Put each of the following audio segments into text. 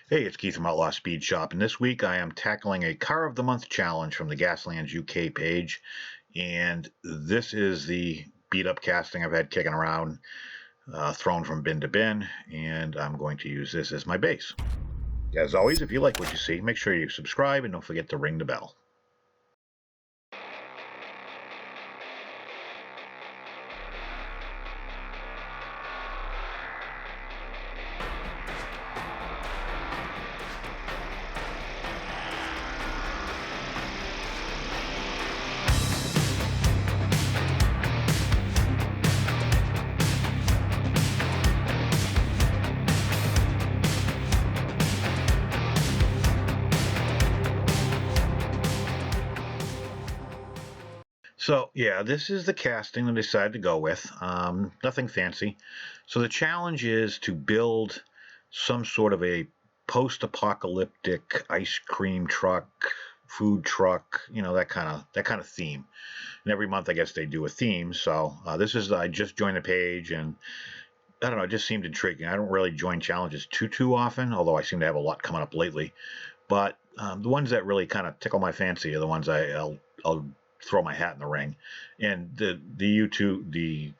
Hey, it's Keith from Outlaw Speed Shop, and this week I am tackling a Car of the Month challenge from the Gaslands UK page, and this is the beat-up casting I've had kicking around, thrown from bin to bin, and I'm going to use this as my base. As always, if you like what you see, make sure you subscribe and don't forget to ring the bell. So yeah, this is the casting that I decided to go with. Nothing fancy. So the challenge is to build some sort of a post-apocalyptic ice cream truck, food truck, that kind of theme. And every month, I guess they do a theme. So I just joined the page, and I don't know, it just seemed intriguing. I don't really join challenges too often, although I seem to have a lot coming up lately. But the ones that really kind of tickle my fancy are the ones I'll throw my hat in the ring. And the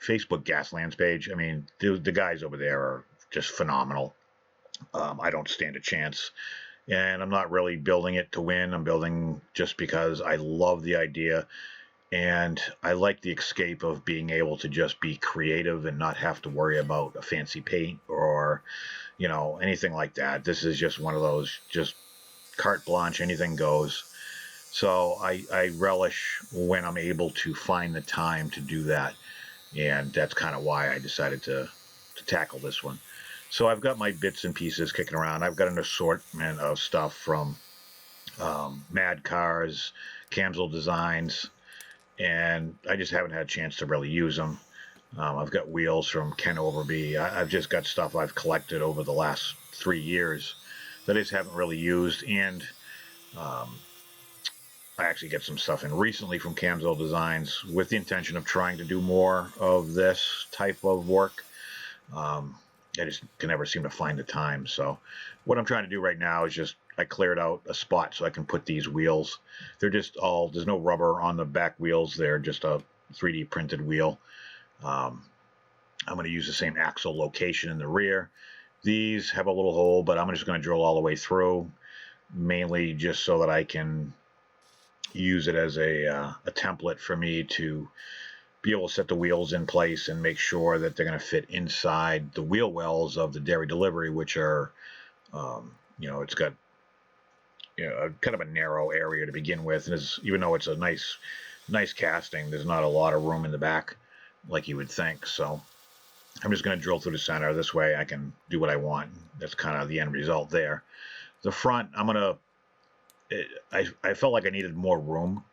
Facebook Gaslands page, I mean, the guys over there are just phenomenal. I don't stand a chance. And I'm not really building it to win. I'm building just because I love the idea. And I like the escape of being able to just be creative and not have to worry about a fancy paint or, anything like that. This is just one of those, just carte blanche, anything goes. So I relish when I'm able to find the time to do that. And that's kind of why I decided to tackle this one. So I've got my bits and pieces kicking around. I've got an assortment of stuff from Mad Cars, Camsel Designs, and I just haven't had a chance to really use them. I've got wheels from Ken Overby. I've just got stuff I've collected over the last 3 years that I just haven't really used. And I actually get some stuff in recently from Camsel Designs with the intention of trying to do more of this type of work. I just can never seem to find the time. So what I'm trying to do right now is just I cleared out a spot so I can put these wheels. They're just all, there's no rubber on the back wheels. They're just a 3D printed wheel. I'm going to use the same axle location in the rear. These have a little hole, but I'm just going to drill all the way through, mainly just so that I can use it as a template for me to be able to set the wheels in place and make sure that they're going to fit inside the wheel wells of the dairy delivery, which are, it's got kind of a narrow area to begin with. And even though it's a nice casting, there's not a lot of room in the back like you would think. So I'm just going to drill through the center. This way I can do what I want. That's kind of the end result there. The front, I felt like I needed more room.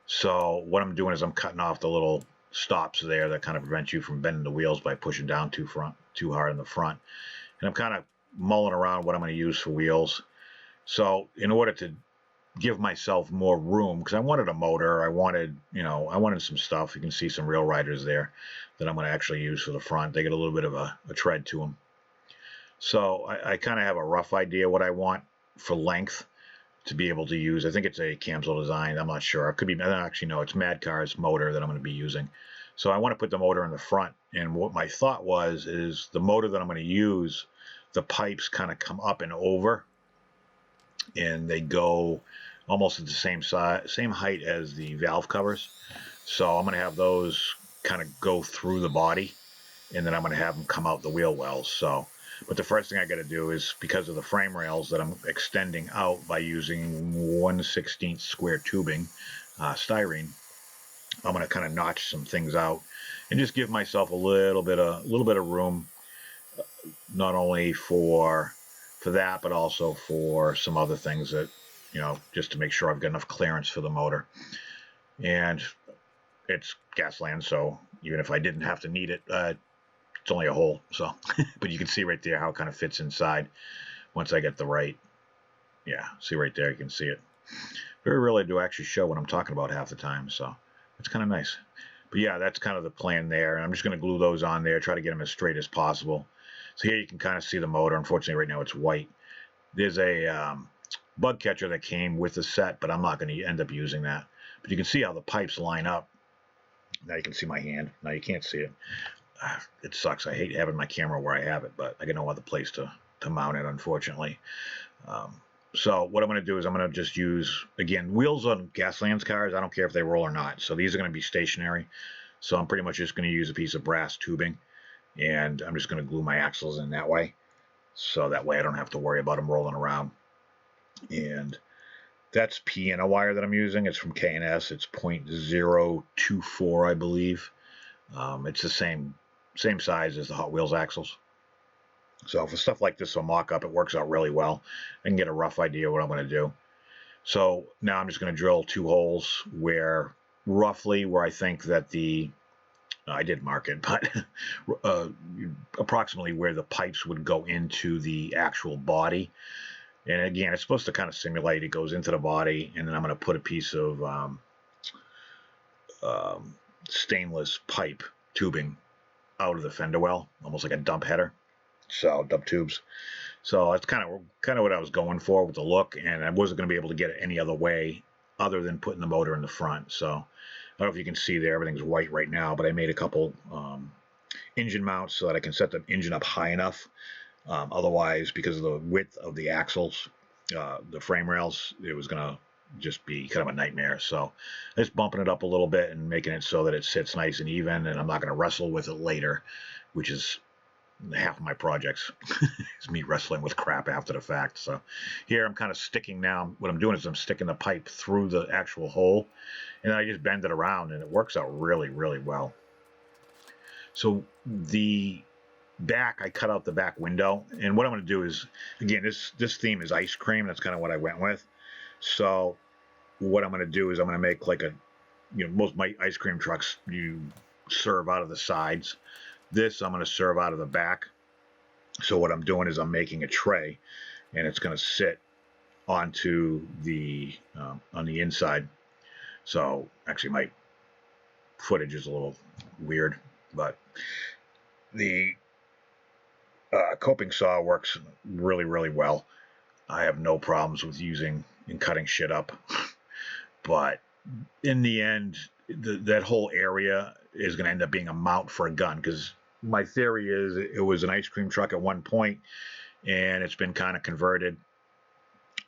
So what I'm doing is I'm cutting off the little stops there that kind of prevent you from bending the wheels by pushing down too hard in the front. And I'm kind of mulling around what I'm going to use for wheels. So in order to give myself more room, because I wanted a motor, I wanted some stuff. You can see some Real Riders there that I'm going to actually use for the front. They get a little bit of a tread to them. So I kind of have a rough idea what I want for length to be able to use. I think it's a Camsel Design. I'm not sure. It could be, actually, no, it's Mad Cars motor that I'm going to be using. So I want to put the motor in the front. And what my thought is the motor that I'm going to use, the pipes kind of come up and over, and they go almost at the same height as the valve covers. So I'm going to have those kind of go through the body, and then I'm going to have them come out the wheel wells. So, but the first thing I got to do is, because of the frame rails that I'm extending out by using 1/16 square tubing, styrene, I'm going to kind of notch some things out and just give myself a little bit of room, not only for that, but also for some other things that, just to make sure I've got enough clearance for the motor. And it's Gasland, so even if I didn't have to need it, it's only a hole. So, but you can see right there how it kind of fits inside once I get the right. Yeah, see right there, you can see it. Very rarely do I actually show what I'm talking about half the time, so it's kind of nice. But yeah, that's kind of the plan there. And I'm just going to glue those on there, try to get them as straight as possible. So here you can kind of see the motor. Unfortunately, right now it's white. There's a bug catcher that came with the set, but I'm not going to end up using that. But you can see how the pipes line up. Now you can see my hand. Now you can't see it. It sucks. I hate having my camera where I have it, but I got no other place to mount it, unfortunately. So what I'm going to do is I'm going to just use, again, wheels on Gaslands cars. I don't care if they roll or not. So these are going to be stationary. So I'm pretty much just going to use a piece of brass tubing, and I'm just going to glue my axles in that way. So that way I don't have to worry about them rolling around. And that's piano wire that I'm using. It's from K&S. It's 0.024, I believe. It's the same size as the Hot Wheels axles. So for stuff like this, a mock-up, it works out really well. I can get a rough idea of what I'm going to do. So now I'm just going to drill 2 holes where roughly where I think that the I did mark it, but approximately where the pipes would go into the actual body. And again, it's supposed to kind of simulate it goes into the body, and then I'm going to put a piece of stainless pipe tubing out of the fender well, almost like a dump header. So dump tubes. So that's kind of what I was going for with the look, and I wasn't going to be able to get it any other way other than putting the motor in the front. So I don't know if you can see there, everything's white right now, but I made a couple engine mounts so that I can set the engine up high enough. Otherwise, because of the width of the axles, the frame rails, it was going to just be kind of a nightmare. So just bumping it up a little bit and making it so that it sits nice and even, and I'm not going to wrestle with it later, which is half of my projects is me wrestling with crap after the fact. So here I'm kind of sticking now. What I'm doing is I'm sticking the pipe through the actual hole, and then I just bend it around, and it works out really, really well. So the back, I cut out the back window, and what I'm going to do is, again, this theme is ice cream. That's kind of what I went with. So what I'm going to do is I'm going to make like a, most of my ice cream trucks, you serve out of the sides. This I'm going to serve out of the back. So what I'm doing is I'm making a tray, and it's going to sit onto the on the inside. So actually my footage is a little weird, but the coping saw works really, really well. I have no problems with using and cutting shit up. But in the end, that whole area is going to end up being a mount for a gun, because my theory is it was an ice cream truck at one point, and it's been kind of converted.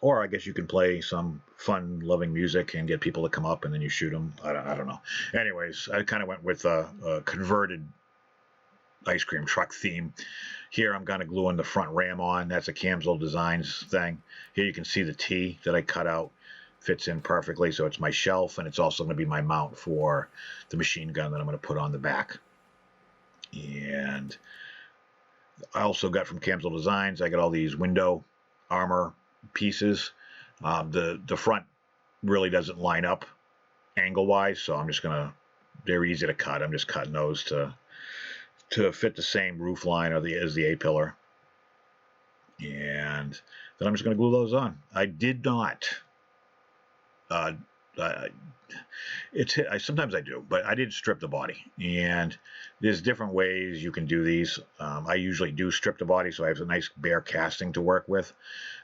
Or I guess you can play some fun-loving music and get people to come up, and then you shoot them. I don't know. Anyways, I kind of went with a converted ice cream truck theme. Here I'm going to glue in the front ram on. That's a Camsel Designs thing. Here you can see the T that I cut out fits in perfectly. So it's my shelf, and it's also going to be my mount for the machine gun that I'm going to put on the back. And I also got from Camsel Designs, I got all these window armor pieces. The front really doesn't line up angle-wise, so I'm just going to, they're easy to cut. I'm just cutting those to fit the same roof line as the A-pillar. And then I'm just going to glue those on. I did not, sometimes I do, but I did strip the body. And there's different ways you can do these. I usually do strip the body, so I have a nice bare casting to work with.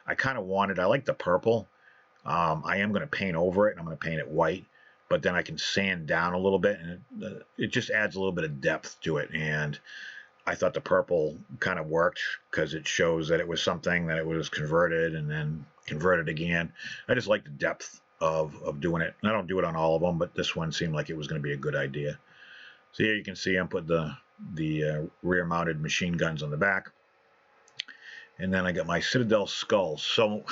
I like the purple. I am going to paint over it, and I'm going to paint it white. But then I can sand down a little bit, and it just adds a little bit of depth to it. And I thought the purple kind of worked because it shows that it was something that it was converted and then converted again. I just like the depth of doing it. I don't do it on all of them, but this one seemed like it was going to be a good idea. So here you can see I'm putting the rear-mounted machine guns on the back. And then I got my Citadel skulls. So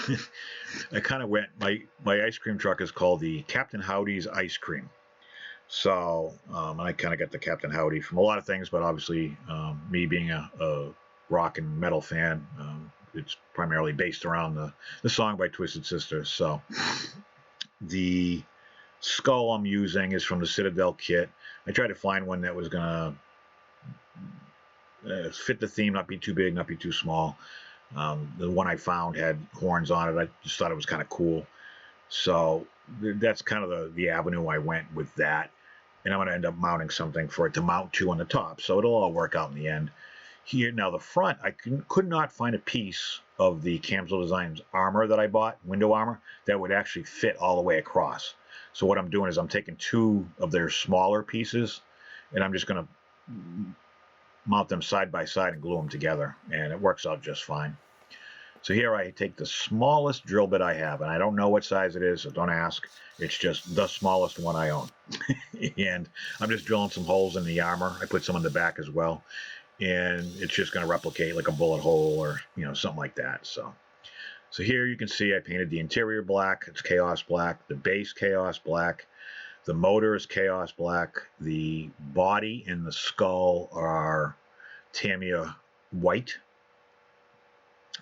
I kind of went, my ice cream truck is called the Captain Howdy's Ice Cream. So I kind of got the Captain Howdy from a lot of things, but obviously me being a rock and metal fan, it's primarily based around the song by Twisted Sister. So the skull I'm using is from the Citadel kit. I tried to find one that was going to fit the theme, not be too big, not be too small. The one I found had horns on it. I just thought it was kind of cool. So that's kind of the avenue I went with that. And I'm going to end up mounting something for it to mount to on the top. So it'll all work out in the end. Here now, the front, I could not find a piece of the Camsell Designs armor that I bought, window armor, that would actually fit all the way across. So what I'm doing is I'm taking 2 of their smaller pieces, and I'm just going to mount them side by side and glue them together, and it works out just fine. So here I take the smallest drill bit I have, and I don't know what size it is, so don't ask. It's just the smallest one I own. And I'm just drilling some holes in the armor. I put some in the back as well. And it's just going to replicate like a bullet hole or, something like that. So here you can see I painted the interior black. It's Chaos Black. The base Chaos Black. The motor is Chaos Black. The body and the skull are Tamiya White.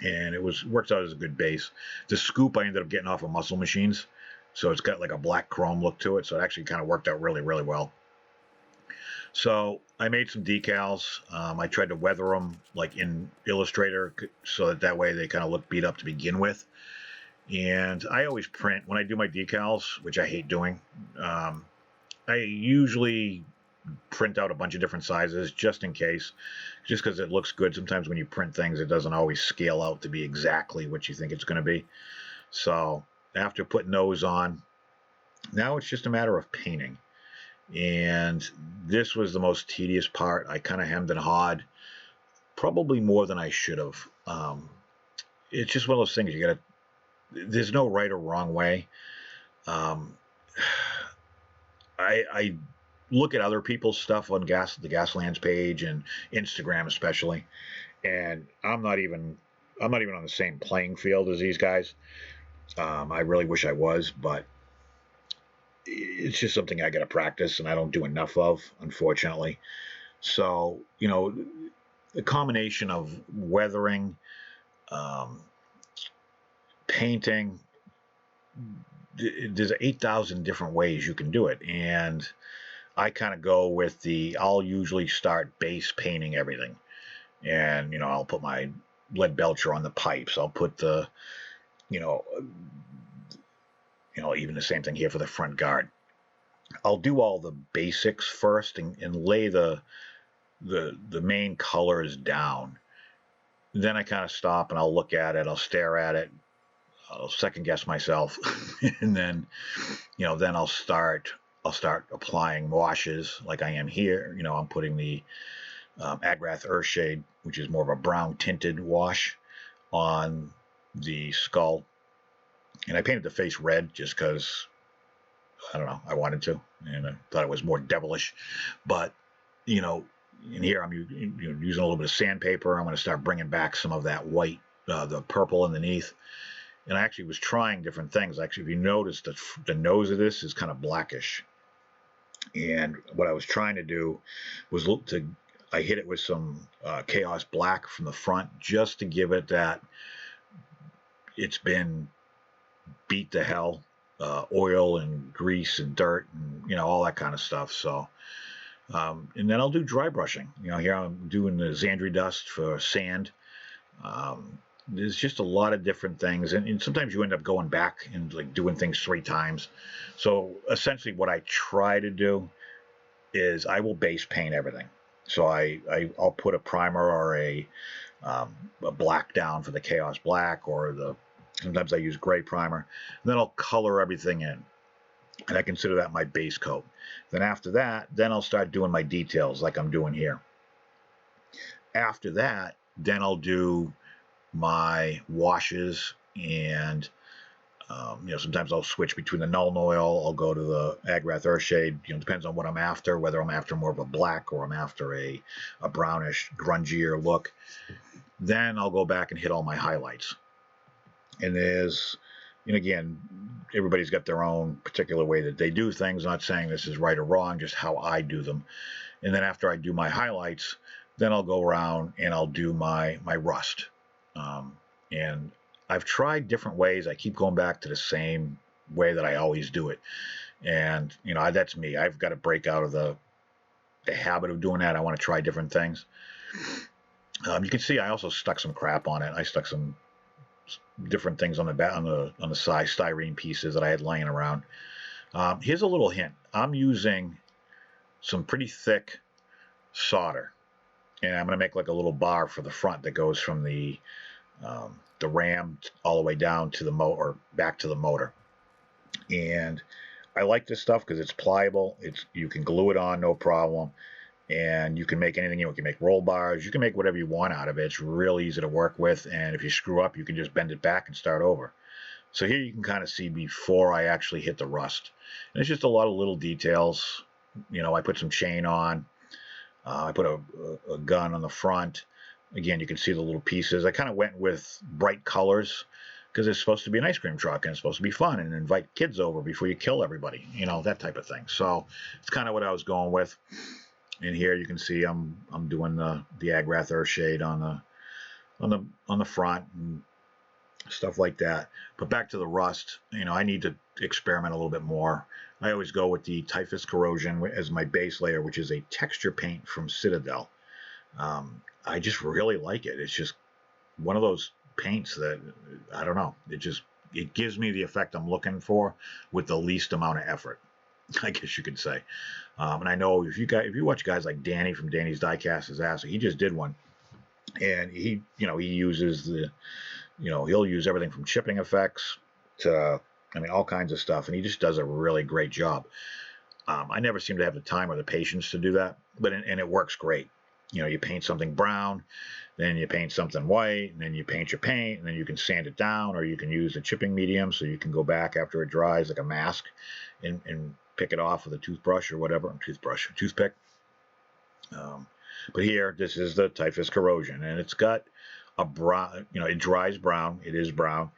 And it works out as a good base. The scoop I ended up getting off of Muscle Machines, so it's got like a black chrome look to it, so it actually kind of worked out really, really well. So I made some decals. I tried to weather them like in Illustrator, so that way they kind of look beat up to begin with. And I always print when I do my decals, which I hate doing. I usually print out a bunch of different sizes just in case, just because it looks good. Sometimes when you print things, it doesn't always scale out to be exactly what you think it's going to be. So after putting those on, now it's just a matter of painting. And this was the most tedious part. I kind of hemmed and hawed, probably more than I should have. It's just one of those things there's no right or wrong way. I look at other people's stuff on the Gaslands page and Instagram especially, and I'm not even on the same playing field as these guys. I really wish I was, but it's just something I got to practice, and I don't do enough of, unfortunately. So the combination of weathering, painting, there's 8,000 different ways you can do it, and I kind of go with I'll usually start base painting everything. And, I'll put my lead belcher on the pipes. I'll put even the same thing here for the front guard. I'll do all the basics first and lay the main colors down. Then I kind of stop and I'll look at it. I'll stare at it. I'll second guess myself. And then, then I'll start applying washes like I am here. I'm putting the Agrath Earthshade, which is more of a brown tinted wash, on the skull. And I painted the face red just because, I don't know, I wanted to. And I thought it was more devilish. But, in here I'm using a little bit of sandpaper. I'm going to start bringing back some of that white, the purple underneath. And I actually was trying different things. Actually, if you notice, the nose of this is kind of blackish. And what I was trying to do was I hit it with some Chaos Black from the front just to give it that it's been beat to hell, oil and grease and dirt and, all that kind of stuff. So, and then I'll do dry brushing. Here I'm doing the Xandri dust for sand. There's just a lot of different things, and sometimes you end up going back and like doing things 3 times. So essentially what I try to do is I will base paint everything. So I'll put a primer or a black down for the Chaos Black, or sometimes I use gray primer, and then I'll color everything in, and I consider that my base coat. Then after that, then I'll start doing my details like I'm doing here. After that, then I'll do my washes, and sometimes I'll switch between the Nuln Oil. I'll go to the Agrath Earthshade. Depends on what I'm after, whether I'm after more of a black or I'm after a brownish, grungier look. Then I'll go back and hit all my highlights. And there's, again, everybody's got their own particular way that they do things. I'm not saying this is right or wrong, just how I do them. And then after I do my highlights, then I'll go around and I'll do my rust. And I've tried different ways. I keep going back to the same way that I always do it. And, that's me. I've got to break out of the habit of doing that. I want to try different things. You can see I also stuck some crap on it. I stuck some different things on the back, on the side, styrene pieces that I had laying around. Here's a little hint. I'm using some pretty thick solder. and I'm going to make like a little bar for the front that goes from the ram all the way down to the motor, or back to the motor. And I like this stuff because it's pliable. You can glue it on no problem, and you can make anything. You can make roll bars. You can make whatever you want out of it. It's really easy to work with, and if you screw up, you can just bend it back and start over. So here you can kind of see before I actually hit the rust. And it's just a lot of little details. I put some chain on. I put a gun on the front. Again, you can see the little pieces. I kind of went with bright colors because it's supposed to be an ice cream truck and it's supposed to be fun and invite kids over before you kill everybody, that type of thing. So it's kind of what I was going with. And here you can see I'm doing the Agrath Earth shade on the front and stuff like that. But back to the rust, I need to experiment a little bit more. I always go with the Typhus Corrosion as my base layer, which is a texture paint from Citadel. I just really like it. It's just one of those paints that, I don't know, it gives me the effect I'm looking for with the least amount of effort, I guess you could say. And I know if you watch guys like Danny from Danny's Diecast His Ass, he just did one, and he uses he'll use everything from chipping effects to, all kinds of stuff, and he just does a really great job. I never seem to have the time or the patience to do that, and it works great. You paint something brown, then you paint something white, and then you paint your paint, and then you can sand it down, or you can use a chipping medium so you can go back after it dries like a mask and pick it off with a toothbrush or whatever, toothpick. But here, this is the Typhus Corrosion, and it's got a brown, it dries brown. It is brown.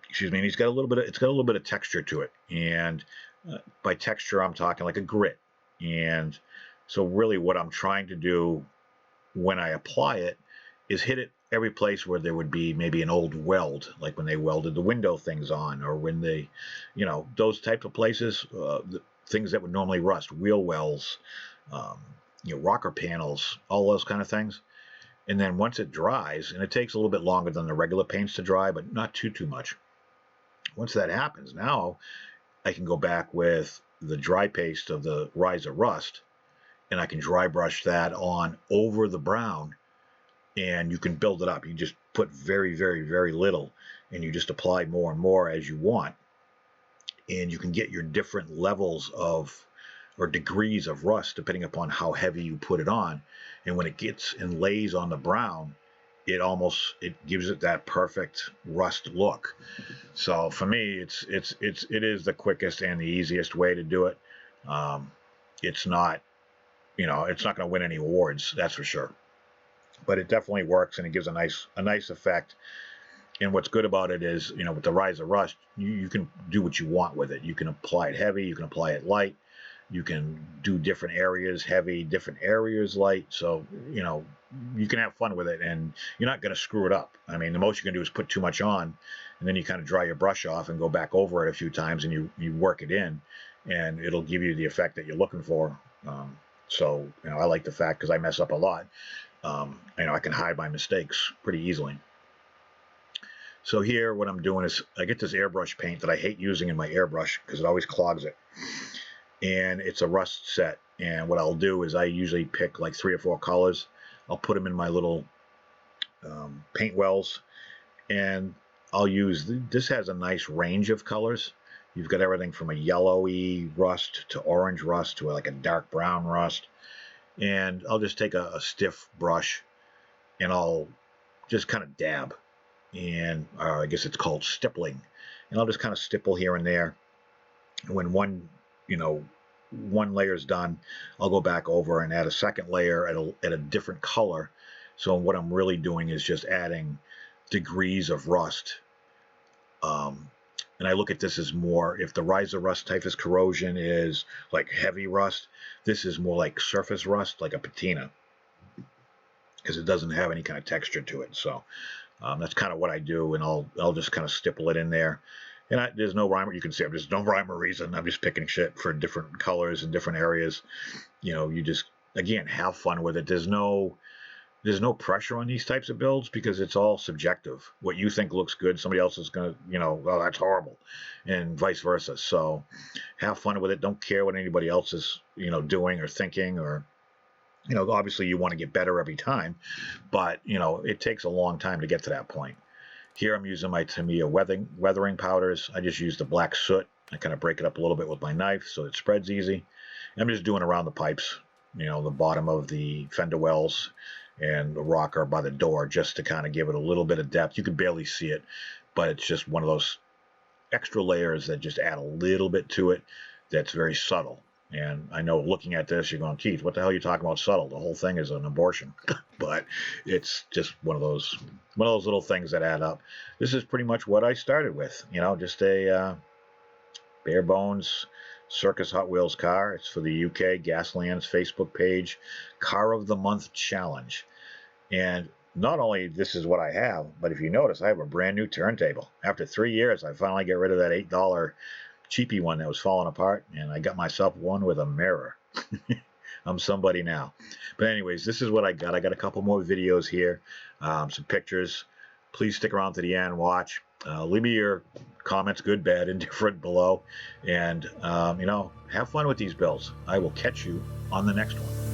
Excuse me. And it's got a little bit of texture to it, and by texture, I'm talking like a grit. And so really what I'm trying to do when I apply it is hit it every place where there would be maybe an old weld, like when they welded the window things on, or when they, those types of places, the things that would normally rust, wheel wells, rocker panels, all those kind of things. And then once it dries, and it takes a little bit longer than the regular paints to dry, but not too much. Once that happens, now I can go back with the dry paste of the Rise of Rust, and I can dry brush that on over the brown, and you can build it up. You just put very, very, very little, and you just apply more and more as you want, and you can get your different levels of, or degrees of rust, depending upon how heavy you put it on. And when it gets and lays on the brown, it gives it that perfect rust look. So for me, it is the quickest and the easiest way to do it. It's not, it's not going to win any awards, that's for sure. But it definitely works, and it gives a nice effect. And what's good about it is, with the Rise of Rust, you can do what you want with it. You can apply it heavy, you can apply it light, you can do different areas heavy, different areas light. So, you can have fun with it, and you're not going to screw it up. The most you can do is put too much on, and then you kind of dry your brush off and go back over it a few times, and you work it in, and it'll give you the effect that you're looking for. So, I like the fact, because I mess up a lot, I can hide my mistakes pretty easily. So here, what I'm doing is I get this airbrush paint that I hate using in my airbrush because it always clogs it. And it's a rust set. And what I'll do is I usually pick like 3 or 4 colors. I'll put them in my little paint wells. And I'll use, this has a nice range of colors. You've got everything from a yellowy rust to orange rust to like a dark brown rust. And I'll just take a stiff brush and I'll just kind of dab. And I guess it's called stippling. And I'll just kind of stipple here and there. And when one layer is done, I'll go back over and add a second layer at a different color. So what I'm really doing is just adding degrees of rust. And I look at this as more, if the Rise of Rust Typhus Corrosion is like heavy rust, this is more like surface rust, like a patina, because it doesn't have any kind of texture to it. So that's kind of what I do, and I'll just kind of stipple it in there. And there's no rhyme, you can see there's no rhyme or reason. I'm just picking shit for different colors and different areas. You just, again, have fun with it. There's no pressure on these types of builds because it's all subjective. What you think looks good, somebody else is going to, well, that's horrible, and vice versa. So have fun with it. Don't care what anybody else is, doing or thinking, or, You know, obviously you want to get better every time, but you know, it takes a long time to get to that point. Here I'm using my Tamiya weathering powders. I just use the black soot. I kind of break it up a little bit with my knife so it spreads easy. I'm just doing around the pipes, you know, the bottom of the fender wells and the rocker by the door, just to kind of give it a little bit of depth. You can barely see it, but it's just one of those extra layers that just add a little bit to it that's very subtle. And I know looking at this, you're going, Keith, what the hell are you talking about subtle? The whole thing is an abortion. But it's just one of those little things that add up. This is pretty much what I started with, you know, just a bare bones Circus Hot Wheels car. It's for the UK Gaslands Facebook page, Car of the Month Challenge. And not only this is what I have, but if you notice, I have a brand new turntable. After 3 years, I finally get rid of that $8 cheapy one that was falling apart, and I got myself one with a mirror. I'm somebody now. But anyways, this is what I got. I got a couple more videos here, some pictures. Please stick around to the end, watch. Leave me your comments, good, bad, indifferent, below. And, you know, have fun with these builds. I will catch you on the next one.